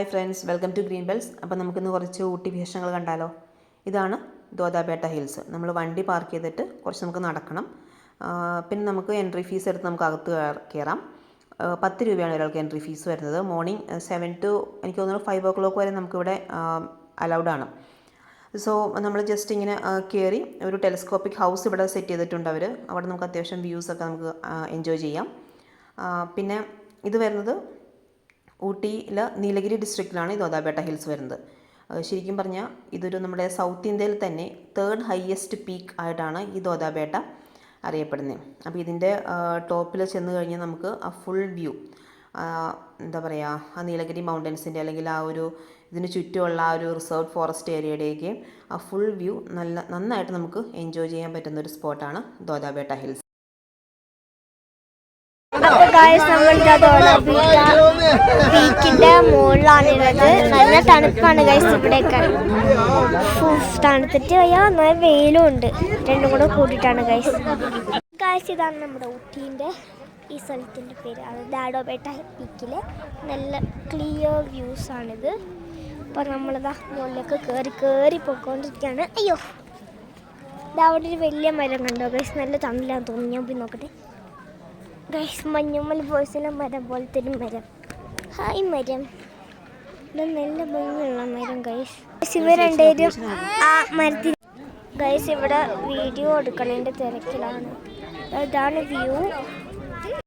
Hi friends, welcome to Green Bells. അപ്പോൾ നമുക്കിന്ന് കുറച്ച് ഊട്ടി വിശേഷങ്ങൾ കണ്ടാലോ. ഇതാണ് ദോദാബേട്ട ഹിൽസ്. നമ്മൾ വണ്ടി പാർക്ക് ചെയ്തിട്ട് കുറച്ച് നമുക്ക് നടക്കണം. പിന്നെ നമുക്ക് എൻട്രി ഫീസ് എടുത്ത് നമുക്ക് അകത്ത് കയറാം. 10 രൂപയാണ് ഒരാൾക്ക് എൻട്രി ഫീസ് വരുന്നത്. മോർണിംഗ് 7 to എനിക്ക് തോന്നുന്നു 5 o'clock വരെ നമുക്കിവിടെ അലൗഡ് ആണ്. സോ നമ്മൾ ജസ്റ്റ് ഇങ്ങനെ കയറി ഒരു ടെലിസ്കോപ്പിക് ഹൗസ് ഇവിടെ സെറ്റ് ചെയ്തിട്ടുണ്ട് അവർ. അവിടെ നമുക്ക് അത്യാവശ്യം വ്യൂസൊക്കെ നമുക്ക് എൻജോയ് ചെയ്യാം. പിന്നെ ഇത് വരുന്നത് ഊട്ടിയിലെ നീലഗിരി ഡിസ്ട്രിക്റ്റിലാണ് ഈ ദോദാബേട്ട ഹിൽസ് വരുന്നത്. ശരിക്കും പറഞ്ഞാൽ ഇതൊരു നമ്മുടെ സൗത്ത് ഇന്ത്യയിൽ തന്നെ 3rd ഹയസ്റ്റ് പീക്ക് ആയിട്ടാണ് ഈ ദോദാബേട്ട അറിയപ്പെടുന്നത്. അപ്പോൾ ഇതിൻ്റെ ടോപ്പിൽ ചെന്ന് കഴിഞ്ഞാൽ നമുക്ക് ആ ഫുൾ വ്യൂ, എന്താ പറയുക, ആ നീലഗിരി മൗണ്ടൻസിൻ്റെ അല്ലെങ്കിൽ ആ ഒരു ഇതിന് ചുറ്റുമുള്ള ആ ഒരു റിസർവ്ഡ് ഫോറസ്റ്റ് ഏരിയയുടെയൊക്കെ ആ ഫുൾ വ്യൂ നന്നായിട്ട് നമുക്ക് എൻജോയ് ചെയ്യാൻ പറ്റുന്ന ഒരു സ്പോട്ടാണ് ദോദാബേട്ട ഹിൽസ്. അപ്പോൾ ഗായ്സ്, പീക്കിൻ്റെ മുകളിലാണുള്ളത്. നല്ല തണുപ്പാണ് ഗായ്സ് ഇവിടെയൊക്കെ. തണുത്തിട്ട് വയ്യ, നല്ല വെയിലും ഉണ്ട്. രണ്ടും കൂടെ കൂട്ടിയിട്ടാണ് ഗായ്സ്. ഇതാണ് നമ്മുടെ ഊട്ടീൻ്റെ ഈ സ്ഥലത്തിൻ്റെ പേര്. അത് ദാഡോബേട്ട പീക്കിലെ നല്ല ക്ലിയർ വ്യൂസാണിത്. അപ്പോൾ നമ്മളിതാ മുകളിലേക്ക് കയറി പോയിക്കൊണ്ടിരിക്കുകയാണ്. അയ്യോ, അവിടെ ഒരു വലിയ മരം കണ്ടോ ഗൈസ്? നല്ല തണലാന്ന് തോന്നുന്നു. ഞാൻ പോയി നോക്കട്ടെ ഗൈസ്. മഞ്ഞുമ്മൽ ബോയ്സിലെ മരം പോലത്തെ ഒരു മരം. ഹായ് മരം, ഇത് നല്ല ഭംഗിയുള്ള മരം ഗൈസ്. ഇവർ രണ്ടുപേരും ആ മരത്തിൽ ഗൈസ് ഇവിടെ വീഡിയോ എടുക്കണതിൻ്റെ തിരക്കിലാണ്. ഇതാണ് വ്യൂ.